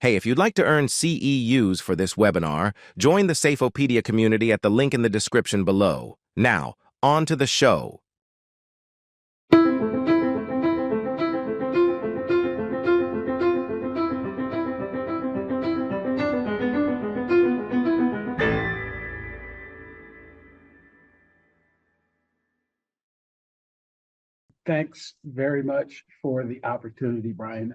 Hey, if you'd like to earn CEUs for this webinar, join the Safeopedia community at the link in the description below. Now, on to the show. Thanks very much for the opportunity, Brian.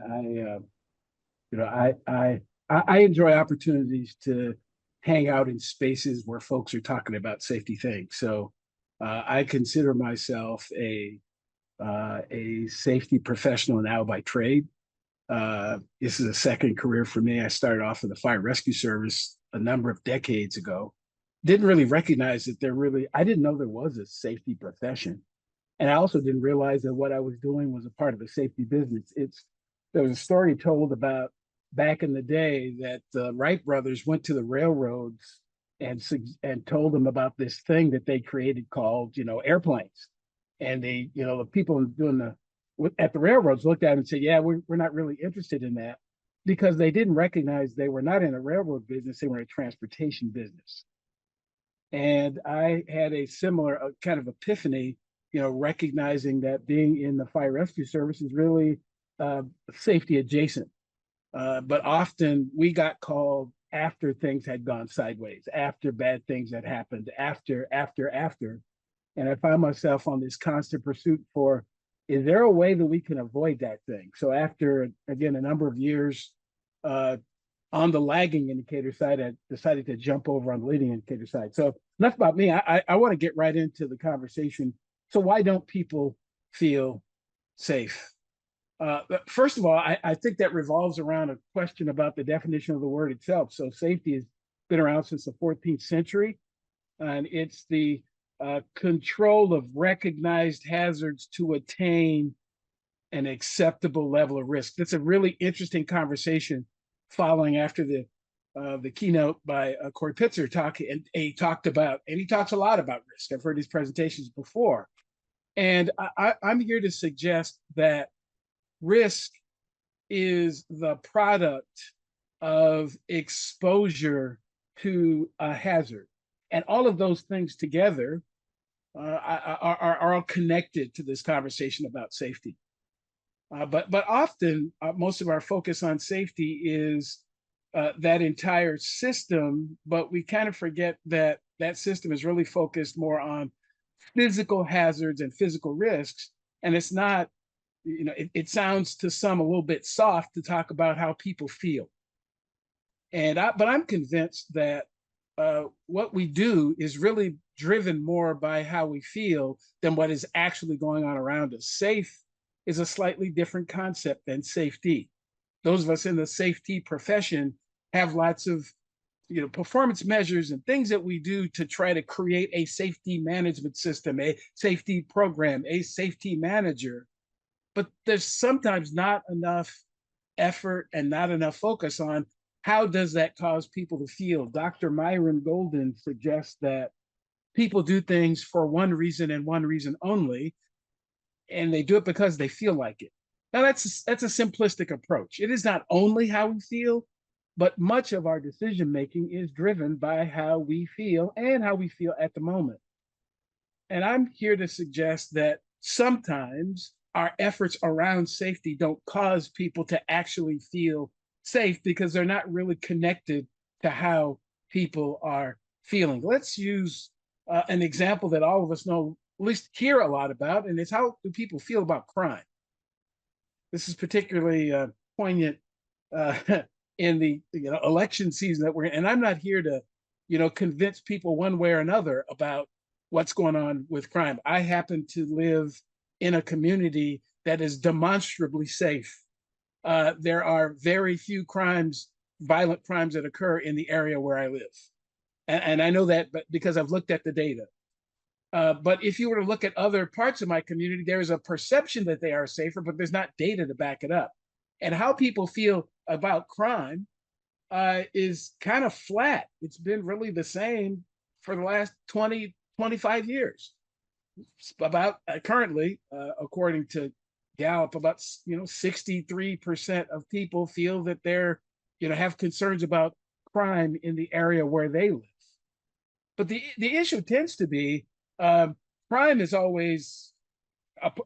I enjoy opportunities to hang out in spaces where folks are talking about safety things. So I consider myself a safety professional now by trade. This is a second career for me. I started off in the fire rescue service a number of decades ago. Didn't really recognize that I didn't know there was a safety profession. And I also didn't realize that what I was doing was a part of a safety business. There was a story told about back in the day that the Wright brothers went to the railroads and told them about this thing that they created called, airplanes. And the people doing at the railroads looked at it and said, yeah, we're not really interested in that, because they didn't recognize they were not in a railroad business, they were in a transportation business. And I had a similar kind of epiphany, recognizing that being in the fire rescue service is really safety adjacent. But often we got called after things had gone sideways, after bad things had happened, after. And I found myself on this constant pursuit for, is there a way that we can avoid that thing? So after, again, a number of years on the lagging indicator side, I decided to jump over on the leading indicator side. So enough about me. I want to get right into the conversation. So why don't people feel safe? First of all, I think that revolves around a question about the definition of the word itself. So safety has been around since the 14th century, and it's the control of recognized hazards to attain an acceptable level of risk. That's a really interesting conversation following after the keynote by Corey Pitzer and he talked about, and he talks a lot about risk. I've heard his presentations before. And I'm here to suggest that risk is the product of exposure to a hazard. And all of those things together are all connected to this conversation about safety. But often, most of our focus on safety is that entire system, but we kind of forget that that system is really focused more on physical hazards and physical risks. And it's not, it sounds to some a little bit soft to talk about how people feel. But I'm convinced that what we do is really driven more by how we feel than what is actually going on around us. Safe is a slightly different concept than safety. Those of us in the safety profession have lots of performance measures and things that we do to try to create a safety management system, a safety program, a safety manager. But there's sometimes not enough effort and not enough focus on how does that cause people to feel. Dr. Myron Golden suggests that people do things for one reason and one reason only, and they do it because they feel like it. Now that's a simplistic approach. It is not only how we feel, but much of our decision making is driven by how we feel and how we feel at the moment. And I'm here to suggest that sometimes our efforts around safety don't cause people to actually feel safe because they're not really connected to how people are feeling. Let's use an example that all of us know, at least hear a lot about, and it's how do people feel about crime? This is particularly poignant in the election season that we're in. And I'm not here to, convince people one way or another about what's going on with crime. I happen to live in a community that is demonstrably safe. There are very few violent crimes that occur in the area where I live. And I know that because I've looked at the data. But if you were to look at other parts of my community, there is a perception that they are safer, but there's not data to back it up. And how people feel about crime is kind of flat. It's been really the same for the last 20, 25 years. About currently, according to Gallup, about 63% of people feel that they're have concerns about crime in the area where they live. But the issue tends to be um, crime is always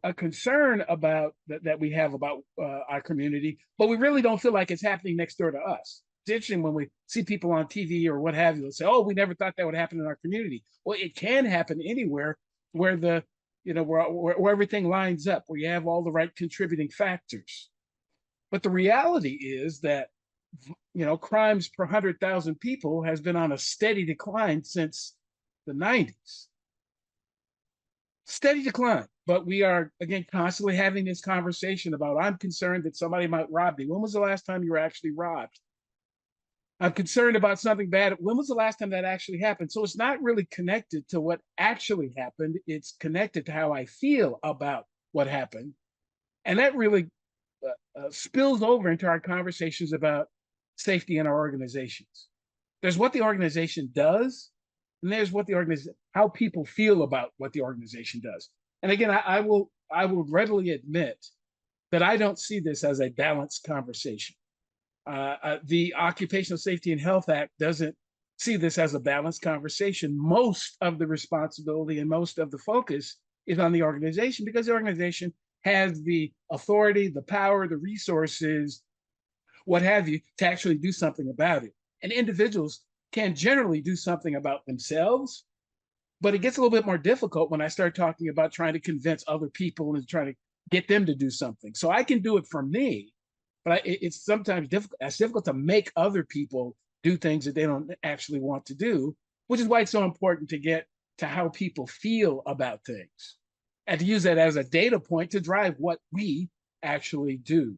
a concern about that we have about our community, but we really don't feel like it's happening next door to us. It's interesting when we see people on TV or what have you, they'll say, "Oh, we never thought that would happen in our community." Well, it can happen anywhere where where everything lines up, where you have all the right contributing factors. But the reality is that crimes per 100,000 people has been on a steady decline since the 90s. Steady decline. But we are, again, constantly having this conversation about, I'm concerned that somebody might rob me. When was the last time you were actually robbed? I'm concerned about something bad. When was the last time that actually happened? So it's not really connected to what actually happened. It's connected to how I feel about what happened. And that really spills over into our conversations about safety in our organizations. There's what the organization does, and there's what how people feel about what the organization does. And again, I will readily admit that I don't see this as a balanced conversation. The Occupational Safety and Health Act doesn't see this as a balanced conversation. Most of the responsibility and most of the focus is on the organization, because the organization has the authority, the power, the resources, what have you, to actually do something about it. And individuals can generally do something about themselves, but it gets a little bit more difficult when I start talking about trying to convince other people and trying to get them to do something. So I can do it for me, but it's sometimes difficult. It's difficult to make other people do things that they don't actually want to do, which is why it's so important to get to how people feel about things and to use that as a data point to drive what we actually do.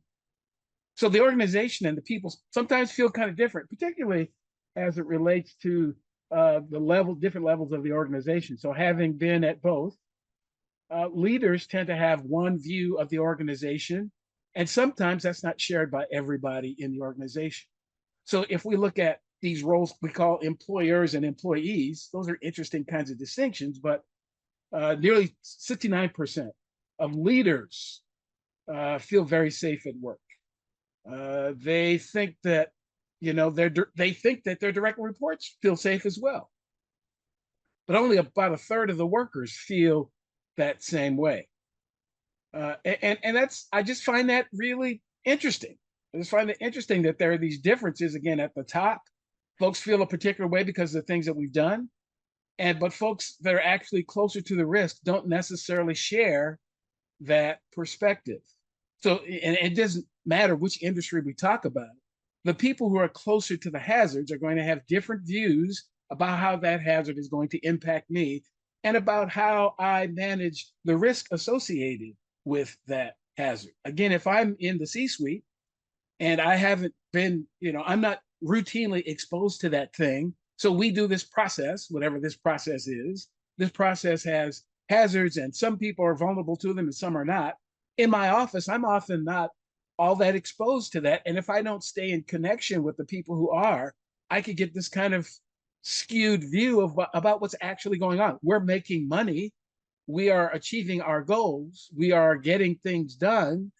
So the organization and the people sometimes feel kind of different, particularly as it relates to different levels of the organization. So having been at both, leaders tend to have one view of the organization, and sometimes that's not shared by everybody in the organization. So if we look at these roles we call employers and employees, those are interesting kinds of distinctions, but nearly 69% of leaders feel very safe at work. They think that they think that their direct reports feel safe as well, but only about a third of the workers feel that same way. And that's, I just find that really interesting. I just find it interesting that there are these differences again at the top. Folks feel a particular way because of the things that we've done, but folks that are actually closer to the risk don't necessarily share that perspective. So, and it doesn't matter which industry we talk about. The people who are closer to the hazards are going to have different views about how that hazard is going to impact me and about how I manage the risk associated with that hazard. Again, if I'm in the C-suite and I haven't been, I'm not routinely exposed to that thing. So we do this process, whatever this process is. This process has hazards, and some people are vulnerable to them and some are not. In my office, I'm often not all that exposed to that. And if I don't stay in connection with the people who are, I could get this kind of skewed view of about what's actually going on. We're making money. We are achieving our goals. We are getting things done.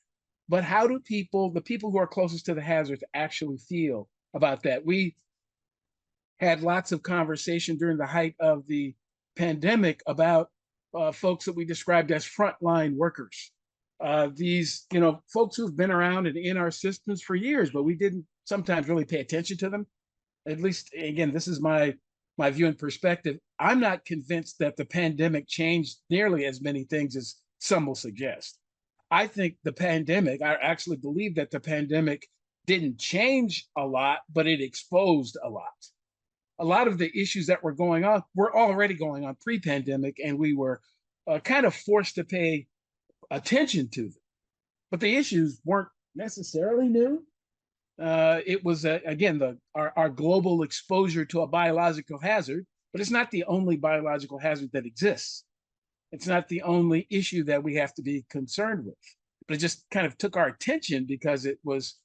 But how do the people who are closest to the hazards actually feel about that? We had lots of conversation during the height of the pandemic about folks that we described as frontline workers. These, folks who've been around and in our systems for years, but we didn't sometimes really pay attention to them. At least, again, this is my view and perspective. I'm not convinced that the pandemic changed nearly as many things as some will suggest. I think I actually believe that the pandemic didn't change a lot, but it exposed a lot. A lot of the issues that were going on were already going on pre-pandemic, and we were kind of forced to pay attention to them. But the issues weren't necessarily new. It was, again, our global exposure to a biological hazard, but it's not the only biological hazard that exists. It's not the only issue that we have to be concerned with. But it just kind of took our attention because it was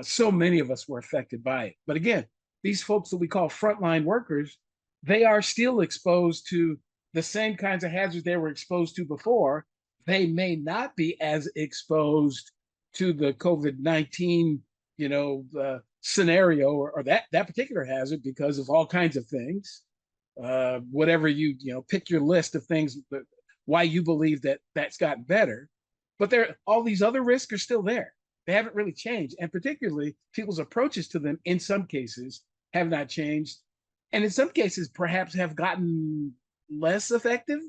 so many of us were affected by it. But again, these folks that we call frontline workers, they are still exposed to the same kinds of hazards they were exposed to before. They may not be as exposed to the COVID-19, scenario or that particular hazard because of all kinds of things. Whatever pick your list of things why you believe that that's gotten better, but there all these other risks are still there. They haven't really changed, and particularly people's approaches to them in some cases have not changed, and in some cases perhaps have gotten less effective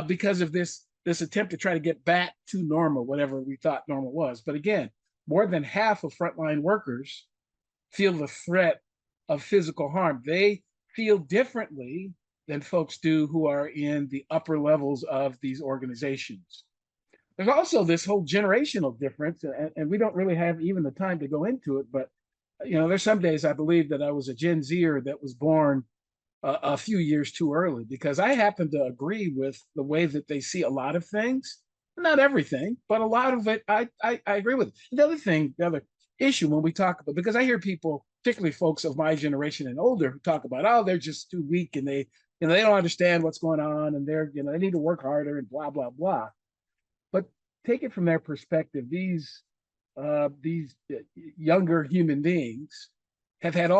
because of this attempt to try to get back to normal, whatever we thought normal was. But again, more than half of frontline workers feel the threat of physical harm. They feel differently than folks do who are in the upper levels of these organizations. There's also this whole generational difference, and we don't really have even the time to go into it, but there's some days I believe that I was a Gen Zer that was born a few years too early because I happen to agree with the way that they see a lot of things. Not everything, but a lot of it, I agree with. The other issue when we talk about, because I hear people, particularly folks of my generation and older, who talk about, oh, they're just too weak and they don't understand what's going on and they need to work harder and blah, blah, blah. But take it from their perspective. These younger human beings have had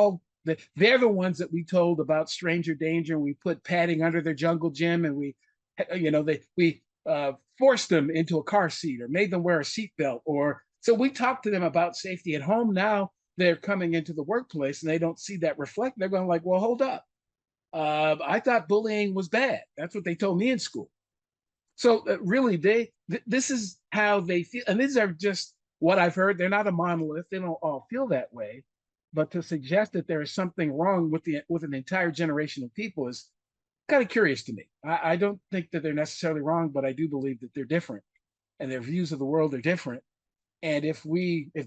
they're the ones that we told about stranger danger, and we put padding under their jungle gym, and we forced them into a car seat or made them wear a seatbelt, or so we talked to them about safety at home. Now they're coming into the workplace and they don't see that reflect. They're going like, well, hold up. I thought bullying was bad. That's what they told me in school. So really, this is how they feel, and these are just what I've heard. They're not a monolith. They don't all feel that way. But to suggest that there is something wrong with an entire generation of people is kind of curious to me. I don't think that they're necessarily wrong, but I do believe that they're different, and their views of the world are different. And if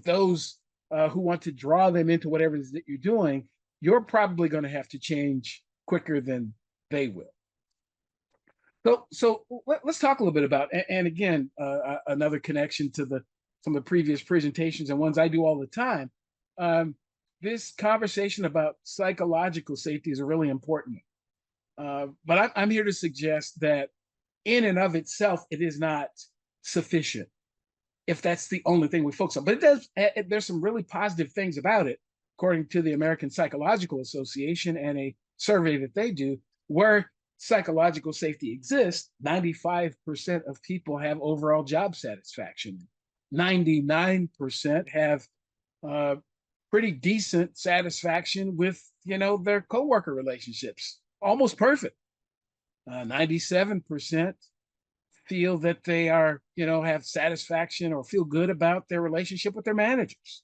those who want to draw them into whatever it is that you're doing, you're probably going to have to change quicker than they will. So let's talk a little bit about, and again, another connection to some of the previous presentations and ones I do all the time. This conversation about psychological safety is really important. But I'm here to suggest that in and of itself, it is not sufficient if that's the only thing we focus on. But there's some really positive things about it, according to the American Psychological Association and a survey that they do, where psychological safety exists. 95% of people have overall job satisfaction. 99% have pretty decent satisfaction with their coworker relationships, almost perfect. 97% feel that they are have satisfaction or feel good about their relationship with their managers.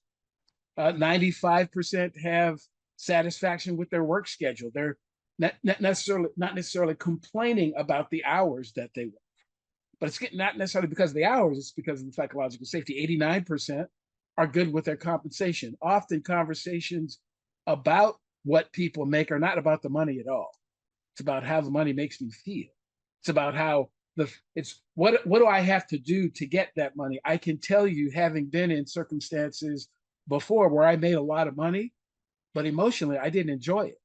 95% have satisfaction with their work schedule. They're not necessarily complaining about the hours that they work, but it's not necessarily because of the hours, it's because of the psychological safety. 89% are good with their compensation. Often conversations about what people make are not about the money at all. It's about how the money makes me feel. It's about how what do I have to do to get that money? I can tell you, having been in circumstances before where I made a lot of money, but emotionally I didn't enjoy it.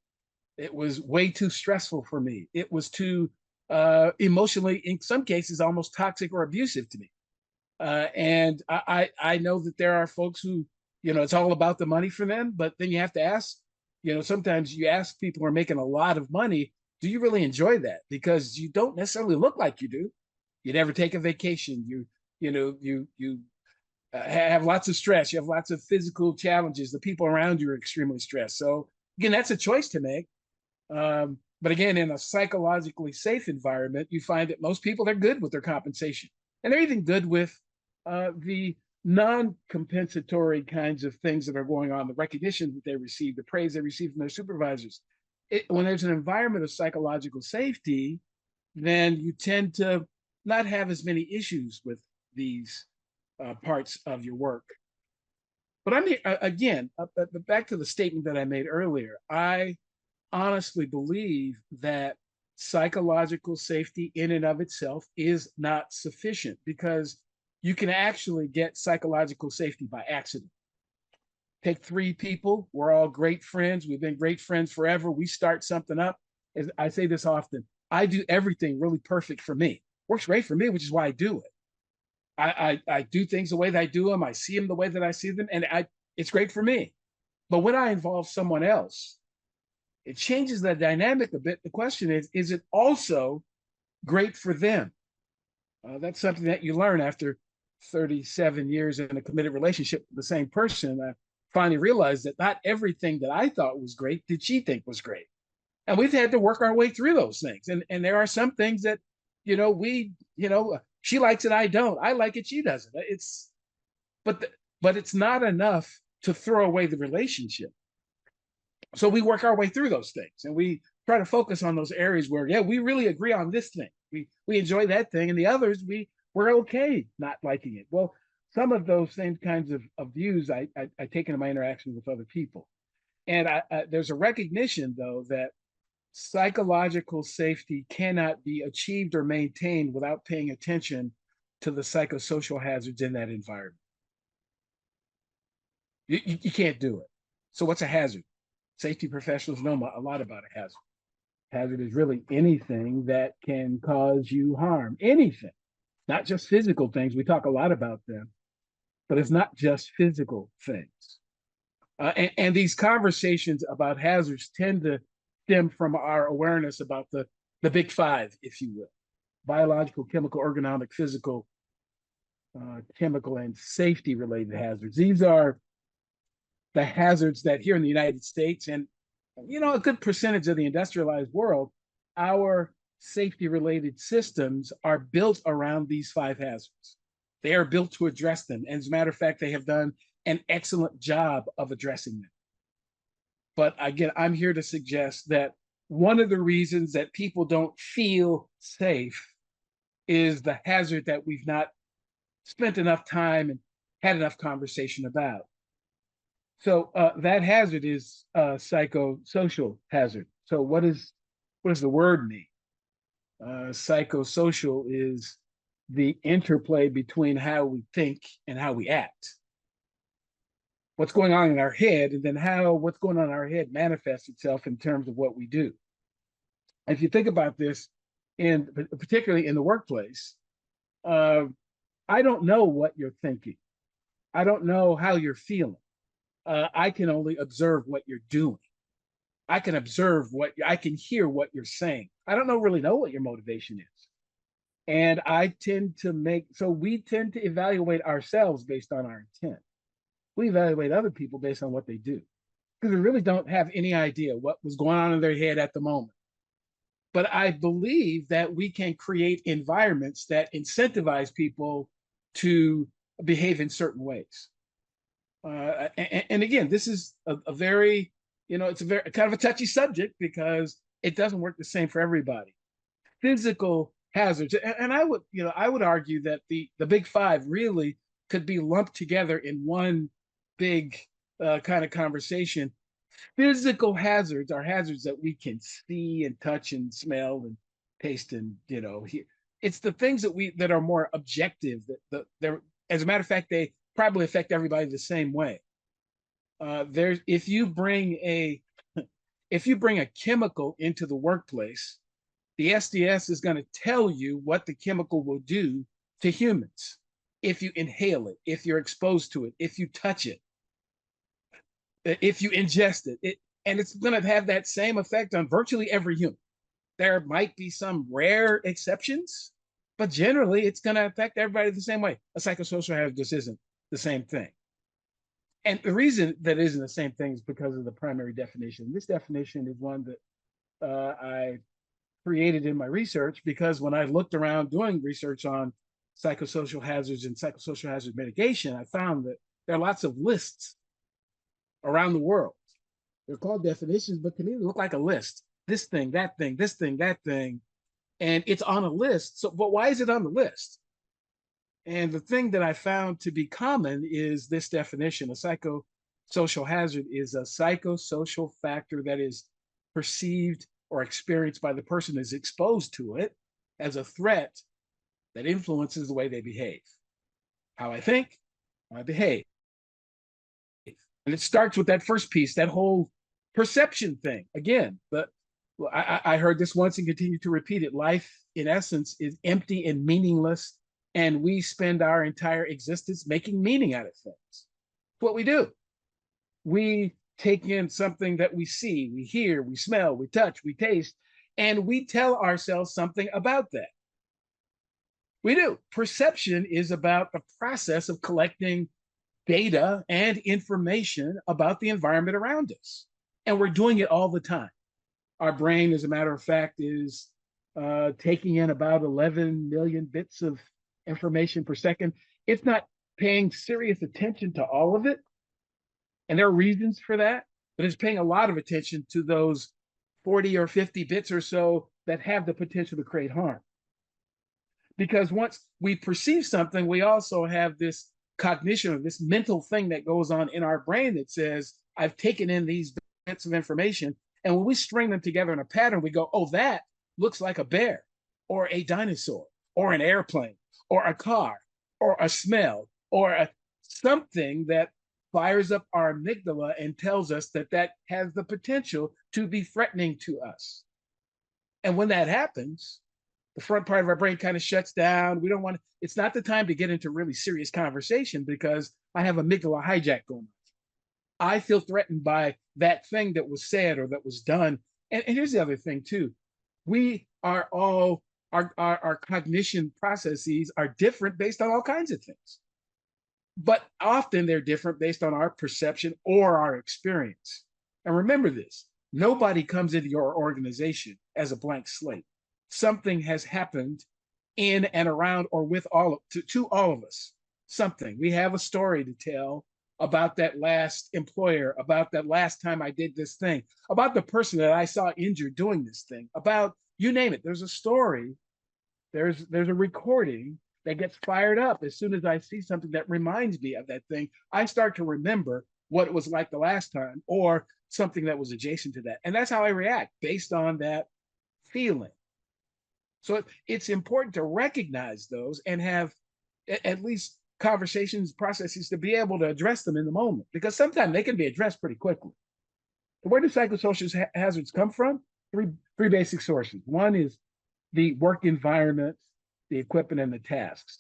It was way too stressful for me. It was too emotionally, in some cases, almost toxic or abusive to me. And I know that there are folks who, it's all about the money for them, but then you have to ask, sometimes you ask people who are making a lot of money, do you really enjoy that? Because you don't necessarily look like you do. You never take a vacation. You have lots of stress. You have lots of physical challenges. The people around you are extremely stressed. So again, that's a choice to make. But again, in a psychologically safe environment, you find that most people, they're good with their compensation. And they're even good with the non-compensatory kinds of things that are going on, the recognition that they receive, the praise they receive from their supervisors. When there's an environment of psychological safety, then you tend to not have as many issues with these parts of your work. But I'm here, again, back to the statement that I made earlier. I honestly believe that psychological safety in and of itself is not sufficient, because you can actually get psychological safety by accident. Take three people, we're all great friends, we've been great friends forever, we start something up. As I say this often, I do everything really perfect for me. Works great for me, which is why I do it. I do things the way that I do them, I see them the way that I see them, and it's great for me. But when I involve someone else, it changes the dynamic a bit. The question is it also great for them? That's something that you learn after 37 years in a committed relationship with the same person. I finally realized that not everything that I thought was great did she think was great. And we've had to work our way through those things. And there are some things that, she likes it, I don't. I like it, she doesn't. But it's not enough to throw away the relationship. So we work our way through those things, and we try to focus on those areas where, yeah, we really agree on this thing. We enjoy that thing, and the others we're okay not liking it. Well, some of those same kinds of views I take into my interactions with other people, and there's a recognition though that psychological safety cannot be achieved or maintained without paying attention to the psychosocial hazards in that environment. You can't do it. So what's a hazard? Safety professionals know a lot about a hazard. Hazard is really anything that can cause you harm, anything, not just physical things. We talk a lot about them, but it's not just physical things. And these conversations about hazards tend to stem from our awareness about the big five, if you will: biological, chemical, ergonomic, physical, chemical, and safety related hazards. These are the hazards that here in the United States and a good percentage of the industrialized world, our safety related systems are built around these five hazards. They are built to address them. And as a matter of fact, they have done an excellent job of addressing them. But again, I'm here to suggest that one of the reasons that people don't feel safe is the hazard that we've not spent enough time and had enough conversation about. So that hazard is psychosocial hazard. So what does the word mean? Psychosocial is the interplay between how we think and how we act. What's going on in our head, and then how what's going on in our head manifests itself in terms of what we do. If you think about this, particularly in the workplace, I don't know what you're thinking. I don't know how you're feeling. I can only observe what you're doing. I can observe I can hear what you're saying. I don't really know what your motivation is. And we tend to evaluate ourselves based on our intent. We evaluate other people based on what they do, because we really don't have any idea what was going on in their head at the moment. But I believe that we can create environments that incentivize people to behave in certain ways. And again, this is a very, it's a very kind of a touchy subject because it doesn't work the same for everybody. Physical hazards, and I would argue that the big five really could be lumped together in one big kind of conversation. Physical hazards are hazards that we can see and touch and smell and taste and hear. It's the things that are more objective. They're, as a matter of fact, they probably affect everybody the same way. If you bring a chemical into the workplace, the SDS is going to tell you what the chemical will do to humans if you inhale it, if you're exposed to it, if you touch it, if you ingest it, and it's going to have that same effect on virtually every human. There might be some rare exceptions, but generally it's going to affect everybody the same way. A psychosocial hazard just isn't the same thing. And the reason that isn't the same thing is because of the primary definition. This definition is one that I created in my research, because when I looked around doing research on psychosocial hazards and psychosocial hazard mitigation, I found that there are lots of lists around the world. They're called definitions, but to me, they look like a list. This thing, that thing, this thing, that thing. And it's on a list. So, but why is it on the list? And the thing that I found to be common is this definition: a psychosocial hazard is a psychosocial factor that is perceived or experienced by the person is exposed to it as a threat that influences the way they behave. How I think, how I behave. And it starts with that first piece, that whole perception thing. Again, but I heard this once and continue to repeat it. Life, in essence, is empty and meaningless, and we spend our entire existence making meaning out of things. It's what we do. We take in something that we see, we hear, we smell, we touch, we taste, and we tell ourselves something about that. We do. Perception is about the process of collecting data and information about the environment around us. And we're doing it all the time. Our brain, as a matter of fact, is taking in about 11 million bits of information per second. It's not paying serious attention to all of it. And there are reasons for that, but it's paying a lot of attention to those 40 or 50 bits or so that have the potential to create harm. Because once we perceive something, we also have this cognition or this mental thing that goes on in our brain that says, I've taken in these bits of information. And when we string them together in a pattern, we go, oh, that looks like a bear or a dinosaur or an airplane or a car or a smell or something that fires up our amygdala and tells us that that has the potential to be threatening to us. And when that happens, the front part of our brain kind of shuts down. We don't want to, it's not the time to get into really serious conversation because I have amygdala hijack going on. I feel threatened by that thing that was said or that was done. And here's the other thing too. We are all, our cognition processes are different based on all kinds of things. But often they're different based on our perception or our experience. And remember this, nobody comes into your organization as a blank slate. Something has happened in and around or with to all of us. Something. We have a story to tell about that last employer, about that last time I did this thing, about the person that I saw injured doing this thing, about you name it. There's a story, there's a recording that gets fired up as soon as I see something that reminds me of that thing. I start to remember what it was like the last time or something that was adjacent to that. And that's how I react based on that feeling. So it's important to recognize those and have at least conversations, processes to be able to address them in the moment, because sometimes they can be addressed pretty quickly. Where do psychosocial hazards come from? Three basic sources. One is the work environment, the equipment, and the tasks.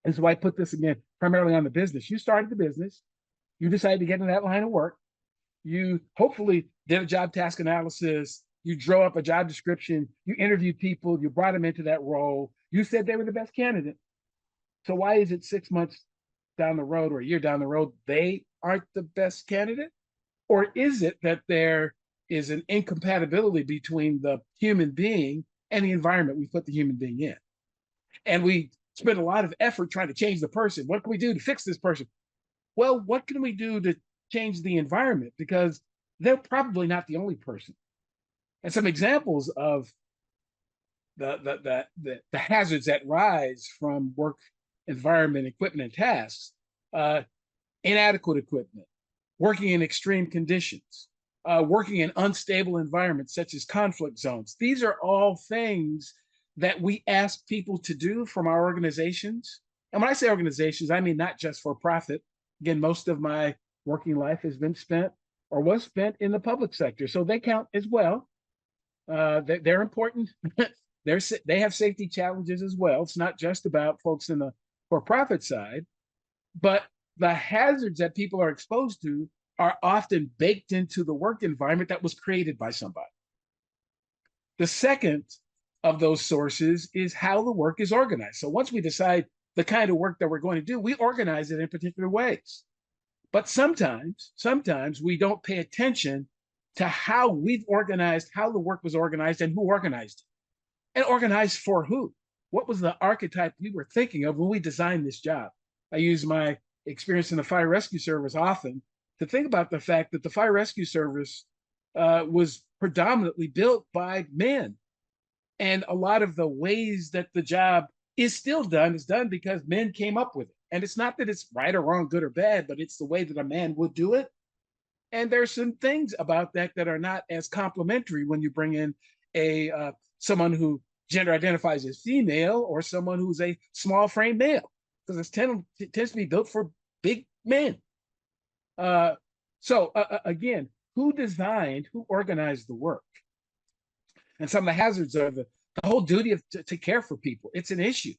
And so I put this again primarily on the business. You started the business, you decided to get in that line of work, you hopefully did a job task analysis, you drew up a job description, you interviewed people, you brought them into that role, you said they were the best candidate. So why is it 6 months down the road or a year down the road, they aren't the best candidate? Or is it that there is an incompatibility between the human being and the environment we put the human being in? And we spend a lot of effort trying to change the person. What can we do to fix this person? Well, what can we do to change the environment? Because they're probably not the only person. And some examples of the hazards that rise from work environment, equipment, and tasks: inadequate equipment, working in extreme conditions, working in unstable environments such as conflict zones. These are all things that we ask people to do from our organizations. And when I say organizations, I mean not just for profit. Again, most of my working life has been spent or was spent in the public sector, so they count as well. They're important. They have safety challenges as well. It's not just about folks in the for-profit side, but the hazards that people are exposed to are often baked into the work environment that was created by somebody. The second of those sources is how the work is organized. So once we decide the kind of work that we're going to do, we organize it in particular ways. But sometimes we don't pay attention to how we've organized, how the work was organized, and who organized it. And organized for who? What was the archetype we were thinking of when we designed this job? I use my experience in the fire rescue service often to think about the fact that the fire rescue service was predominantly built by men. And a lot of the ways that the job is still done is done because men came up with it. And it's not that it's right or wrong, good or bad, but it's the way that a man would do it. And there's some things about that that are not as complimentary when you bring in a someone who gender identifies as female or someone who's a small frame male, because it tends to be built for big men. Again, who designed, who organized the work? And some of the hazards are the whole duty to care for people. It's an issue.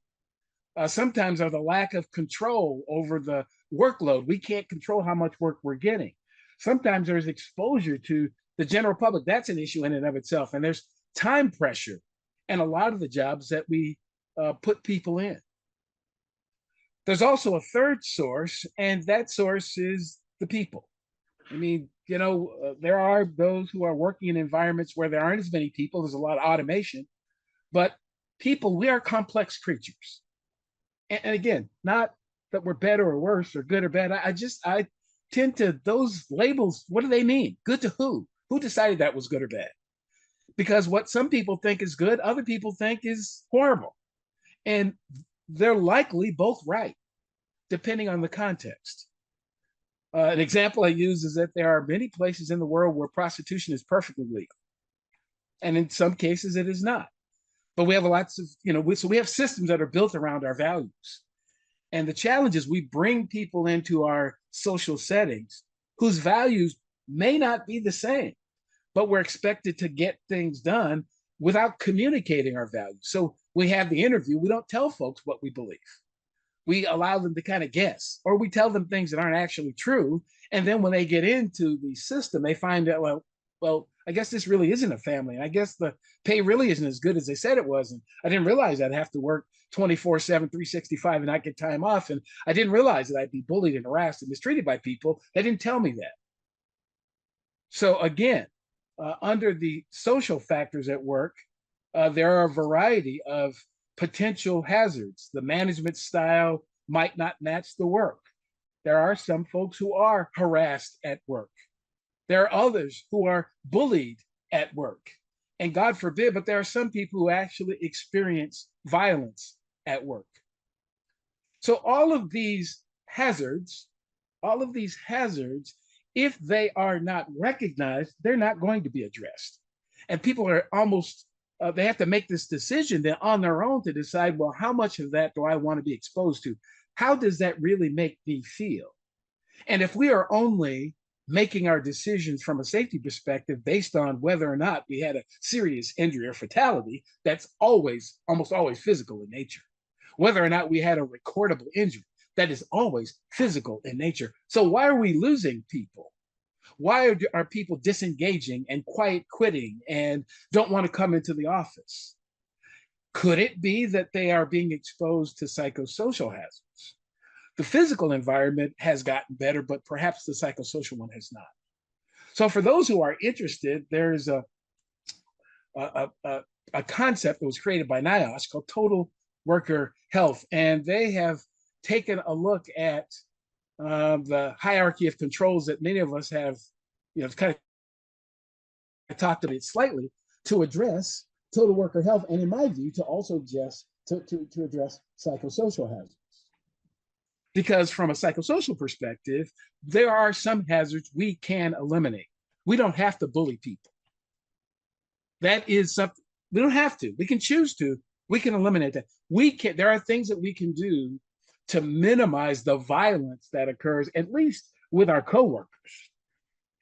Sometimes are the lack of control over the workload. We can't control how much work we're getting. Sometimes there's exposure to the general public. That's an issue in and of itself. And there's time pressure and a lot of the jobs that we put people in. There's also a third source, and that source is the people. I mean, there are those who are working in environments where there aren't as many people. There's a lot of automation, but people, we are complex creatures. And again, not that we're better or worse or good or bad. I tend to, those labels, what do they mean? Good to who? Who decided that was good or bad? Because what some people think is good, other people think is horrible. And they're likely both right, depending on the context. An example I use is that there are many places in the world where prostitution is perfectly legal. And in some cases, it is not. But we have lots of, so we have systems that are built around our values. And the challenge is we bring people into our social settings whose values may not be the same, but we're expected to get things done without communicating our values. So we have the interview. We don't tell folks what we believe. We allow them to kind of guess, or we tell them things that aren't actually true. And then when they get into the system, they find out, well, I guess this really isn't a family. And I guess the pay really isn't as good as they said it was. And I didn't realize I'd have to work 24/7, 365 and not get time off. And I didn't realize that I'd be bullied and harassed and mistreated by people. They didn't tell me that. So again, under the social factors at work, there are a variety of potential hazards. The management style might not match the work. There are some folks who are harassed at work. There are others who are bullied at work. And God forbid, but there are some people who actually experience violence at work. So all of these hazards, if they are not recognized, they're not going to be addressed. And people are almost, they have to make this decision then on their own to decide, well, how much of that do I want to be exposed to? How does that really make me feel? And if we are only making our decisions from a safety perspective based on whether or not we had a serious injury or fatality, that's almost always physical in nature. Whether or not we had a recordable injury, that is always physical in nature. So why are we losing people? Why are people disengaging and quiet quitting and don't want to come into the office? Could it be that they are being exposed to psychosocial hazards? The physical environment has gotten better, but perhaps the psychosocial one has not. So for those who are interested, there's a concept that was created by NIOSH called total worker health. And they have taken a look at the hierarchy of controls that many of us have, kind of talked about it slightly to address total worker health. And in my view, to also just to address psychosocial hazards. Because from a psychosocial perspective, there are some hazards we can eliminate. We don't have to bully people. That is something, we don't have to. We can choose to. We can eliminate that. There are things that we can do to minimize the violence that occurs, at least with our coworkers.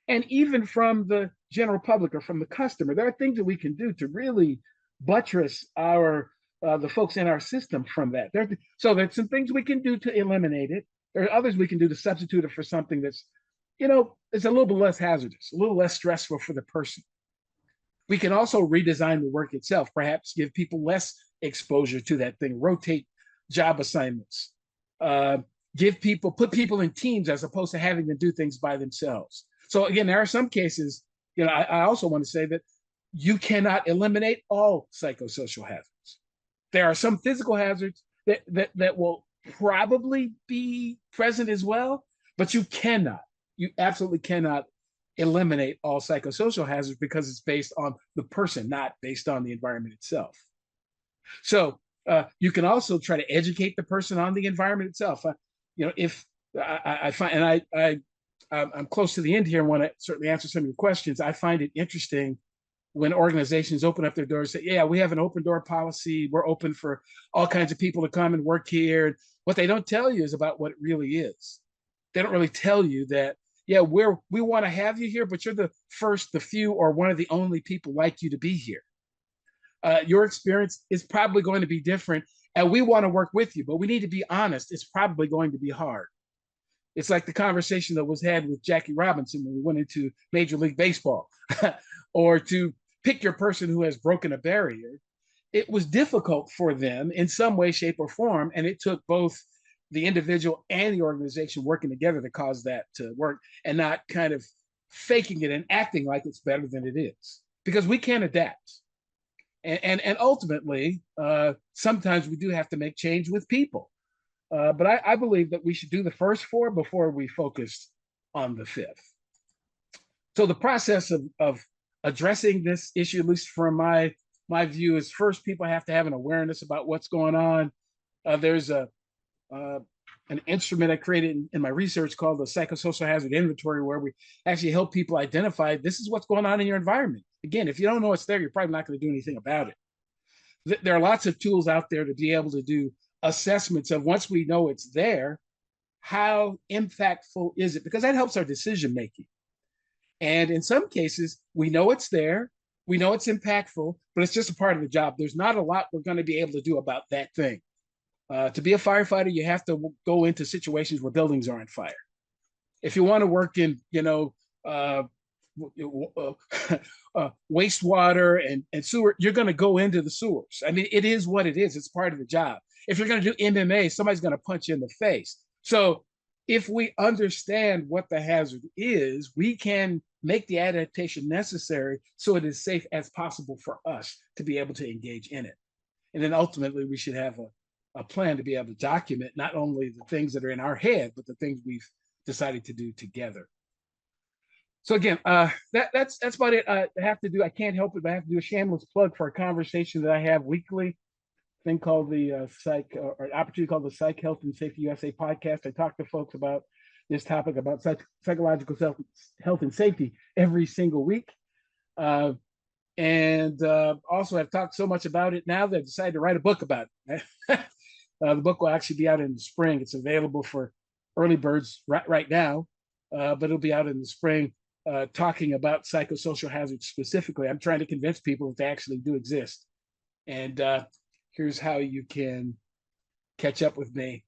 And even from the general public or from the customer, there are things that we can do to really buttress the folks in our system from that. So there's some things we can do to eliminate it. There are others we can do to substitute it for something that's, it's a little bit less hazardous, a little less stressful for the person. We can also redesign the work itself, perhaps give people less exposure to that thing, rotate job assignments, put people in teams as opposed to having them do things by themselves. So again, there are some cases, I also want to say that you cannot eliminate all psychosocial hazards. There are some physical hazards that will probably be present as well, but you absolutely cannot eliminate all psychosocial hazards because it's based on the person, not based on the environment itself. So you can also try to educate the person on the environment itself. If I find, and I'm close to the end here and want to certainly answer some of your questions, I find it interesting when organizations open up their doors and say, yeah, we have an open door policy. We're open for all kinds of people to come and work here. What they don't tell you is about what it really is. They don't really tell you that, yeah, we want to have you here, but you're the first, the few, or one of the only people like you to be here. Your experience is probably going to be different, and we want to work with you, but we need to be honest. It's probably going to be hard. It's like the conversation that was had with Jackie Robinson when we went into Major League Baseball, or to pick your person who has broken a barrier. It was difficult for them in some way, shape, or form, and it took both the individual and the organization working together to cause that to work, and not kind of faking it and acting like it's better than it is, because we can adapt. And ultimately, sometimes we do have to make change with people. But I believe that we should do the first four before we focus on the fifth. So the process of addressing this issue, at least from my view, is first people have to have an awareness about what's going on. There's uh, an instrument I created in my research called the psychosocial hazard inventory, where we actually help people identify this is what's going on in your environment. Again, if you don't know it's there, you're probably not going to do anything about it. There are lots of tools out there to be able to do assessments of, once we know it's there, how impactful is it? Because that helps our decision making. And in some cases, we know it's there, we know it's impactful, but it's just a part of the job. There's not a lot we're going to be able to do about that thing. To be a firefighter, you have to go into situations where buildings are on fire. If you want to work in, wastewater and sewer, you're going to go into the sewers. I mean, it is what it is. It's part of the job. If you're going to do MMA, somebody's going to punch you in the face. So if we understand what the hazard is, we can make the adaptation necessary so it is safe as possible for us to be able to engage in it. And then ultimately, we should have a plan to be able to document not only the things that are in our head, but the things we've decided to do together. So again, that's about it. I have to do. I can't help it, but I have to do a shameless plug for a conversation that I have weekly, thing called the Psych, or opportunity called the Psych Health and Safety USA podcast. I talk to folks about this topic, about psychological health and safety, every single week. And also, I've talked so much about it now that I've decided to write a book about it. The book will actually be out in the spring. It's available for early birds right now, but it'll be out in the spring, talking about psychosocial hazards specifically. I'm trying to convince people that they actually do exist. And here's how you can catch up with me